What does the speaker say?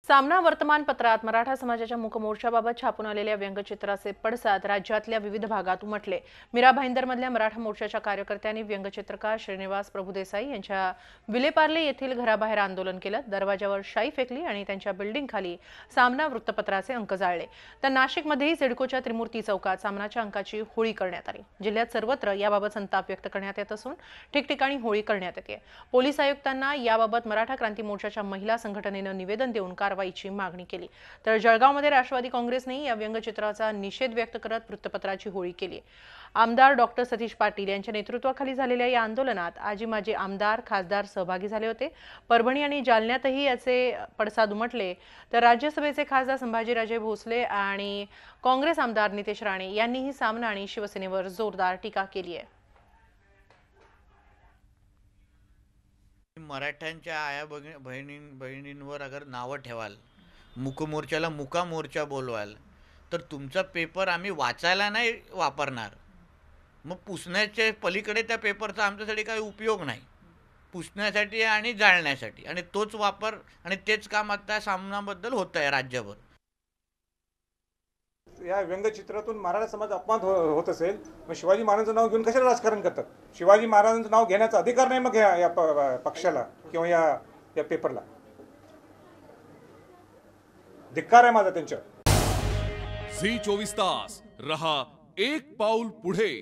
सामना वर्तमानपत्रात मराठा समाजाच्या मूकमोर्चाबाबत छापून आलेल्या व्यंगचित्राचे पडसाद राज्यातल्या विविध भागात उमटले। मीरा भाईंदरमधल्या मराठा मोर्चाच्या कार्यकर्त्यांनी व्यंगचित्रकार श्रीनिवास प्रभुदेसाई यांच्या विलेपार्ले येथील घराबाहेर आंदोलन केलं। दरवाजावर शाई फेकली आणि त्यांच्या बिल्डिंगखाली सामना वृत्तपत्राचे अंक जाळले। तर नाशिकमध्येही सिडकोच्या त्रिमूर्ती चौकात सामनाच्या अंकाची होळी करण्यात आली। जिल्ह्यात सर्वत्र याबाबत संताप व्यक्त करण्यात येत असून ठिकठिकाणी होळी करण्यात येते। पोलीस आयुक्तांना याबाबत मराठा क्रांती मोर्चाच्या महिला संघटनेनं निवेदन देऊन कारवाईची मागणी केली। तर जळगावमध्ये राष्ट्रवादी काँग्रेसने या व्यंगचित्राचा निषेध व्यक्त करत वृत्तपत्राची होळी केली। आमदार डॉक्टर सतीश पाटील यांच्या नेतृत्वाखाली झालेल्या या आंदोलनात आजी माजी आमदार खासदार सहभागी झाले होते। परभणी आणि जालन्यातही याचे पडसाद उमटले। तर राज्यसभेचे खासदार संभाजीराजे भोसले आणि काँग्रेस आमदार नितेश राणे यांनीही सामना आणि शिवसेनेवर जोरदार टीका केली आहे। मराठ्यांच्या आया बहिणींवर अगर नावं ठेवाल, मूकमोर्चाला मुका मोर्चा बोलवाल, तर तुमचा पेपर आम्ही वाचायला नाही वापरणार। मग पुसण्याच्या पलीकडे त्या पेपरचा आमच्यासाठी काही उपयोग नाही, पुसण्यासाठी आणि जाळण्यासाठी, आणि तोच वापर आणि तेच काम आता सामनाबद्दल होत आहे राज्यभर। या व्यंगचित्रातून मराठा समाज अपमान होत असेल, मग शिवाजी महाराजांचं नाव घेऊन कशाला राजकारण करतात? शिवाजी महाराजांचं नाव घेण्याचा अधिकार नाही मग या पक्षाला किंवा या पेपरला। धिक्कार आहे माझा त्यांच्या। झी 24 तास रहा एक पाऊल पुढे।